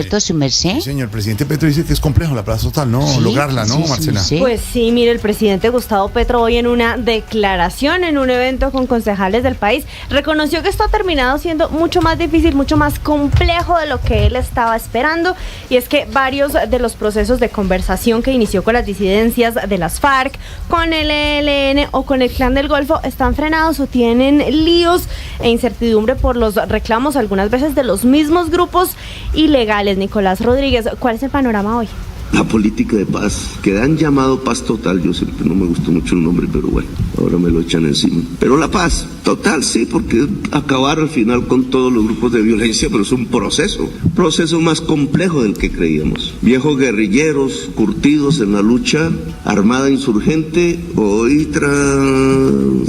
¿Cierto, su merced? Sí, señor, el presidente Petro dice que es complejo la paz total, ¿no? Sí, Lograrla, ¿no, sí, su Marcela? merced. Pues sí, mire, el presidente Gustavo Petro hoy en una declaración en un evento con concejales del país reconoció que esto ha terminado siendo mucho más difícil, mucho más complejo de lo que él estaba esperando, y es que varios de los procesos de conversación que inició con las disidencias de las FARC, con el ELN o con el Clan del Golfo están frenados o tienen líos e incertidumbre por los reclamos algunas veces de los mismos grupos ilegales. Nicolás Rodríguez, ¿cuál es el panorama hoy? La política de paz, que han llamado paz total, yo siempre no me gustó mucho el nombre, pero bueno, ahora me lo echan encima. Pero la paz total sí, porque acabar al final con todos los grupos de violencia, pero es un proceso más complejo del que creíamos. Viejos guerrilleros curtidos en la lucha armada insurgente, hoy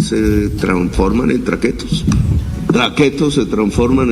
se transforman en traquetos. Traquetos se transforman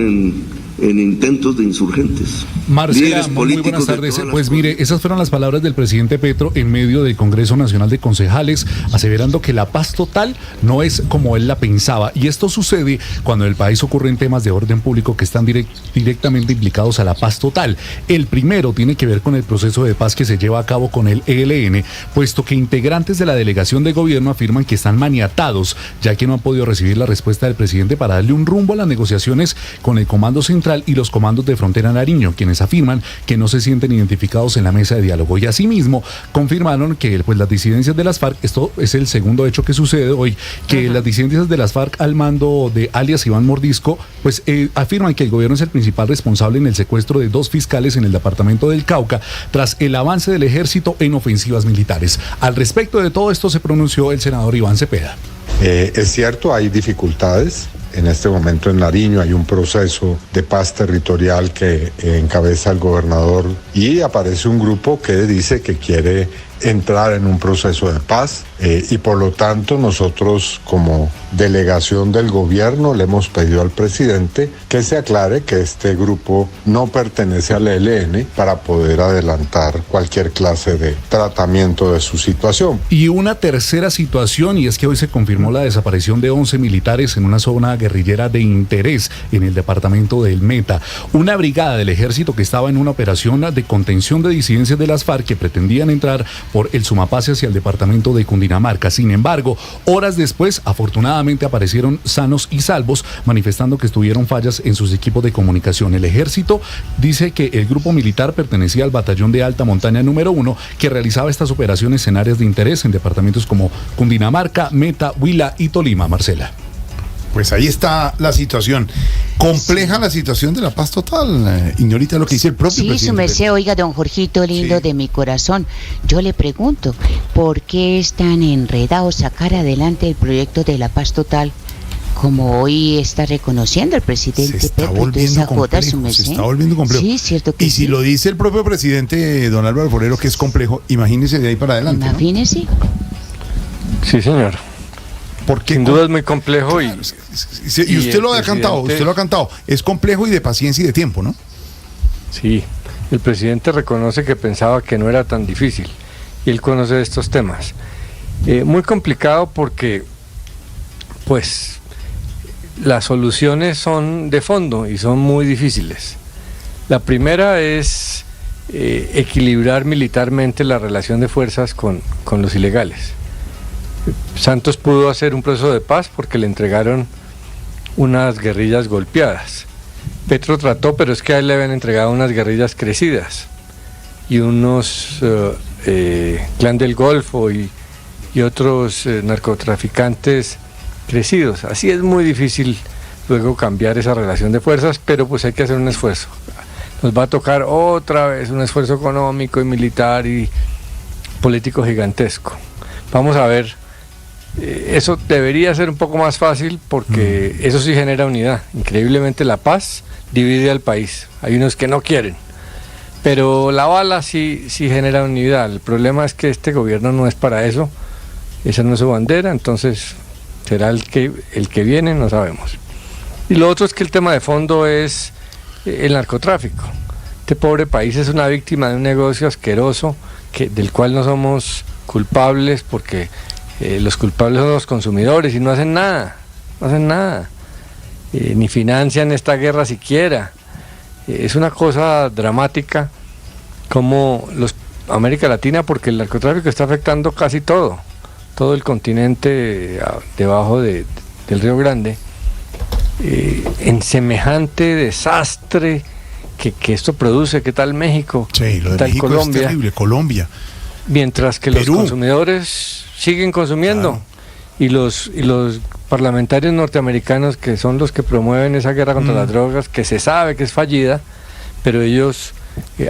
en intentos de insurgentes. Marcela, muy buenas tardes. Pues mire, esas fueron las palabras del presidente Petro en medio del Congreso Nacional de Concejales, aseverando que la paz total no es como él la pensaba. Y esto sucede cuando en el país ocurren temas de orden público que están directamente implicados a la paz total. El primero tiene que ver con el proceso de paz que se lleva a cabo con el ELN, puesto que integrantes de la delegación de gobierno afirman que están maniatados, ya que no han podido recibir la respuesta del presidente para darle un rumbo a las negociaciones con el Comando Central y los comandos de Frontera Nariño, quienes afirman que no se sienten identificados en la mesa de diálogo. Y asimismo confirmaron que las disidencias de las FARC, esto es el segundo hecho que sucede hoy, que las disidencias de las FARC al mando de alias Iván Mordisco, pues afirman que el gobierno es el principal responsable en el secuestro de 2 fiscales en el departamento del Cauca, tras el avance del ejército en ofensivas militares. Al respecto de todo esto se pronunció el senador Iván Cepeda. Es cierto, hay dificultades. En este momento en Nariño hay un proceso de paz territorial que encabeza el gobernador y aparece un grupo que dice que quiere entrar en un proceso de paz y por lo tanto nosotros como delegación del gobierno le hemos pedido al presidente que se aclare que este grupo no pertenece al ELN para poder adelantar cualquier clase de tratamiento de su situación. Y una tercera situación, y es que hoy se confirmó la desaparición de 11 militares en una zona guerrillera de interés en el departamento del Meta. Una brigada del ejército que estaba en una operación de contención de disidencias de las FARC que pretendían entrar por el Sumapaz hacia el departamento de Cundinamarca. Sin embargo, horas después, afortunadamente aparecieron sanos y salvos, manifestando que estuvieron fallas en sus equipos de comunicación. El ejército dice que el grupo militar pertenecía al batallón de alta montaña número 1, que realizaba estas operaciones en áreas de interés en departamentos como Cundinamarca, Meta, Huila y Tolima. Marcela. Pues ahí está la situación. Compleja la situación de la paz total. Ignorita lo que dice el propio presidente. Sí, su merced, oiga, don Jorgito lindo Sí. de mi corazón. Yo le pregunto, ¿por qué están enredados sacar adelante el proyecto de la paz total? Como hoy está reconociendo el presidente Se está Petro, volviendo complejo, su merced. se está volviendo complejo. Sí, cierto que y si sí. lo dice el propio presidente, don Álvaro Forero, que es complejo, imagínese de ahí para adelante, ¿no? Imagínese. Sí, señor. ¿Por qué? Sin duda es muy complejo Y usted lo ha cantado, usted lo ha cantado. Es complejo y de paciencia y de tiempo, ¿no? sí, el presidente reconoce que pensaba que no era tan difícil y él conoce estos temas. Muy complicado porque, pues, las soluciones son de fondo y son muy difíciles. La primera es equilibrar militarmente la relación de fuerzas con los ilegales. Santos pudo hacer un proceso de paz porque le entregaron unas guerrillas golpeadas. Petro trató, pero es que a él le habían entregado unas guerrillas crecidas y unos Clan del Golfo y otros narcotraficantes crecidos. Así es muy difícil luego cambiar esa relación de fuerzas, pero pues hay que hacer un esfuerzo. Nos va a tocar otra vez un esfuerzo económico y militar y político gigantesco. Vamos a ver. Eso debería ser un poco más fácil porque eso sí genera unidad. Increíblemente la paz divide al país. Hay unos que no quieren, pero la bala sí genera unidad. El problema es que este gobierno no es para eso. Esa no es su bandera, entonces será el que viene, no sabemos. Y lo otro es que el tema de fondo es el narcotráfico. Este pobre país es una víctima de un negocio asqueroso del cual no somos culpables porque los culpables son los consumidores y no hacen nada, ni financian esta guerra siquiera. Es una cosa dramática como América Latina, porque el narcotráfico está afectando casi todo el continente debajo del Río Grande, en semejante desastre que esto produce. ¿Qué tal México? Sí, lo de ¿Qué tal México Colombia? es terrible, Colombia. Mientras que Perú. los consumidores siguen consumiendo. Claro. Y los parlamentarios norteamericanos, que son los que promueven esa guerra contra las drogas, que se sabe que es fallida, pero ellos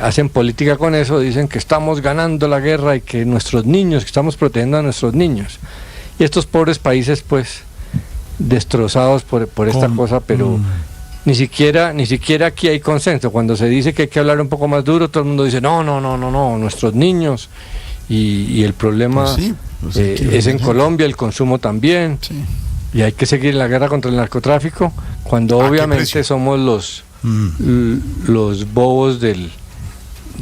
hacen política con eso, dicen que estamos ganando la guerra y que nuestros niños, que estamos protegiendo a nuestros niños. Y estos pobres países, pues, destrozados por esta cosa, pero ni siquiera aquí hay consenso. Cuando se dice que hay que hablar un poco más duro, todo el mundo dice, no, nuestros niños. Y el problema Pues sí, es en Colombia, el consumo también. Sí. Y hay que seguir la guerra contra el narcotráfico, cuando ¿A qué obviamente precio? somos los bobos de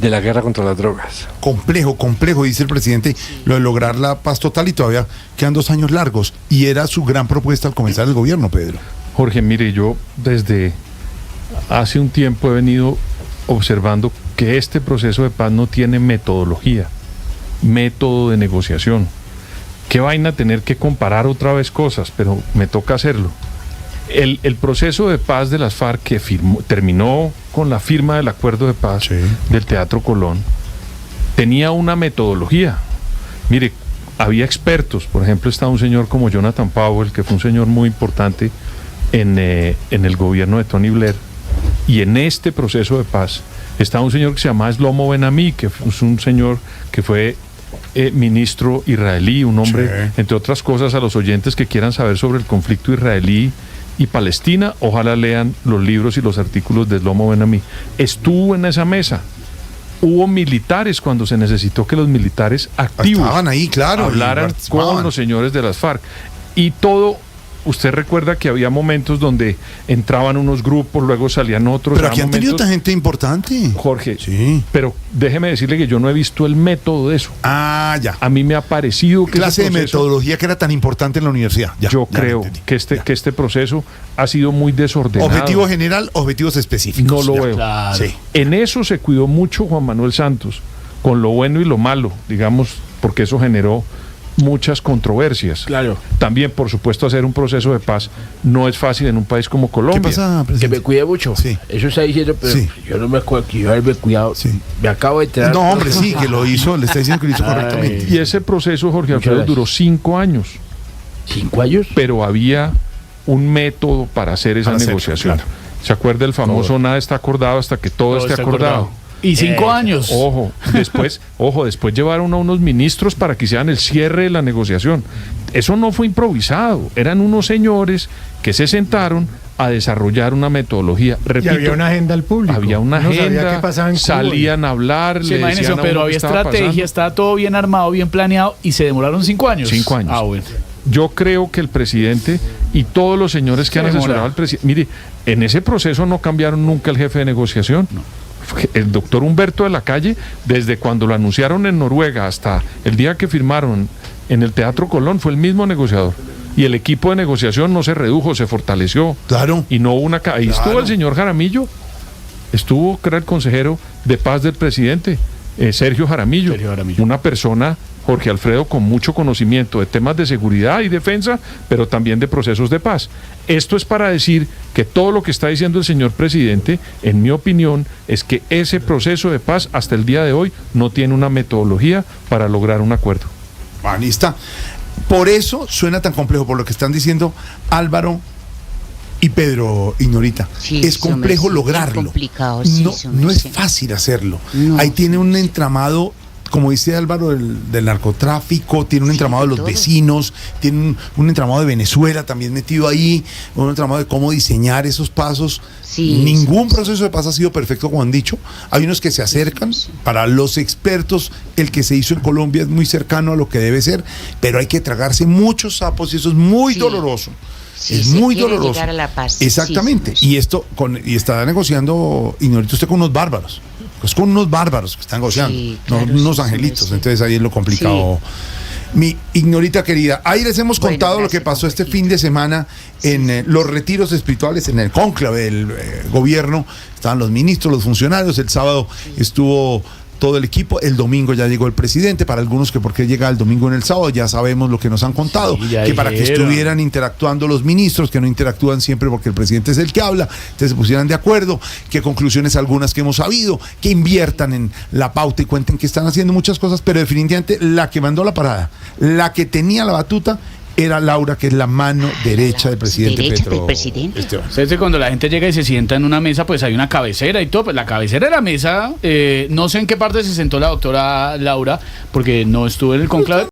la guerra contra las drogas. Complejo, dice el presidente, lo de lograr la paz total, y todavía quedan 2 años largos. Y era su gran propuesta al comenzar el gobierno, Pedro. Jorge, mire, yo desde hace un tiempo he venido observando que este proceso de paz no tiene metodología, método de negociación. Qué vaina tener que comparar otra vez cosas, pero me toca hacerlo. El proceso de paz de las FARC, que terminó con la firma del acuerdo de paz del Teatro Colón, tenía una metodología. Mire, había expertos, por ejemplo, estaba un señor como Jonathan Powell, que fue un señor muy importante en el gobierno de Tony Blair, y en este proceso de paz estaba un señor que se llamaba Shlomo Ben-Ami, que es un señor que fue ministro israelí, un hombre, entre otras cosas, a los oyentes que quieran saber sobre el conflicto israelí y Palestina, ojalá lean los libros y los artículos de Shlomo Ben-Ami. Estuvo en esa mesa. Hubo militares cuando se necesitó que los militares activos estaban ahí, claro, hablaran con los señores de las FARC. Y todo, usted recuerda que había momentos donde entraban unos grupos, luego salían otros. Pero aquí han tenido tanta gente importante. Jorge, sí. Pero déjeme decirle que yo no he visto el método de eso. Ah, ya. A mí me ha parecido que clase ese proceso, de metodología que era tan importante en la universidad. Yo creo que este proceso ha sido muy desordenado. Objetivo general, objetivos específicos. No lo veo. Claro. Sí. En eso se cuidó mucho Juan Manuel Santos, con lo bueno y lo malo, digamos, porque eso generó muchas controversias. Claro. También, por supuesto, hacer un proceso de paz no es fácil en un país como Colombia. ¿Qué pasa, presidente? Que me cuide mucho. Sí. Eso está diciendo, pero Sí. yo no me acuerdo que yo haberme cuidado. Sí. Me acabo de enterar. No, hombre, sí, que lo hizo, le está diciendo que lo hizo correctamente. Y ese proceso, Jorge Muchas Alfredo, gracias. duró 5 años, 5 años. pero había un método para hacer esa Para hacerlo, negociación. claro. ¿Se acuerda el famoso nada está acordado hasta que todo esté está acordado? Y 5 años. Ojo, después llevaron a unos ministros para que hicieran el cierre de la negociación. Eso no fue improvisado, eran unos señores que se sentaron a desarrollar una metodología. Repito, y había una agenda al público. había una Uno sabía agenda, qué pasaba en Cuba. salían a hablar, Sí, le imagínese, decían a pero uno había qué estaba estrategia, pasando. estaba todo bien armado, bien planeado y se demoraron 5 años. 5 años. Ah, bueno. Yo creo que el presidente y todos los señores que Se han demora. asesorado al presidente, mire, en ese proceso no cambiaron nunca el jefe de negociación. El doctor Humberto de la Calle, desde cuando lo anunciaron en Noruega hasta el día que firmaron en el Teatro Colón, fue el mismo negociador. Y el equipo de negociación no se redujo, se fortaleció. Claro. Y no hubo una... Ahí estuvo el señor Jaramillo, estuvo, que era el consejero de paz del presidente, Sergio Jaramillo, una persona, Jorge Alfredo, con mucho conocimiento de temas de seguridad y defensa, pero también de procesos de paz. Esto es para decir que todo lo que está diciendo el señor presidente, en mi opinión, es que ese proceso de paz hasta el día de hoy no tiene una metodología para lograr un acuerdo. Ahí está. Por eso suena tan complejo, por lo que están diciendo Álvaro y Pedro Ignorita. Sí, es complejo sí, lograrlo. es complicado, sí, no es sí. fácil hacerlo. No, Ahí tiene un entramado, como dice Álvaro, del narcotráfico, tiene un entramado de los todo. vecinos, tiene un entramado de Venezuela también metido ahí, un entramado de cómo diseñar esos pasos. Sí, Ningún proceso de paz ha sido perfecto, como han dicho. Hay unos que se acercan. Para los expertos, el que se hizo en Colombia es muy cercano a lo que debe ser, pero hay que tragarse muchos sapos y eso es muy Sí. doloroso. Sí, es se muy quiere doloroso. llegar a la paz. Exactamente. Sí, sí. Y está negociando, Ignorito, usted con unos bárbaros. Pues con unos bárbaros que están negociando, Sí, no claro, unos sí, angelitos. sí. Entonces ahí es lo complicado. Mi Ignorita querida, ahí les hemos Bueno, contado lo gracias, que pasó este Robertito. fin de semana en los retiros espirituales, en el cónclave del gobierno. Estaban los ministros, los funcionarios. El sábado estuvo todo el equipo. El domingo ya llegó el presidente. Para algunos que por qué llega el domingo en el sábado, ya sabemos lo que nos han contado. Sí, ya que para que dijeron. estuvieran interactuando los ministros, que no interactúan siempre porque el presidente es el que habla, entonces se pusieran de acuerdo, que conclusiones algunas que hemos sabido, que inviertan en la pauta y cuenten que están haciendo muchas cosas, pero definitivamente la que mandó la parada, la que tenía la batuta, era Laura, que es la mano derecha del presidente Derecha Petro. del presidente. Esteban. Entonces, cuando la gente llega y se sienta en una mesa, pues hay una cabecera y todo. Pues la cabecera de la mesa, no sé en qué parte se sentó la doctora Laura, porque no estuvo en el conclave.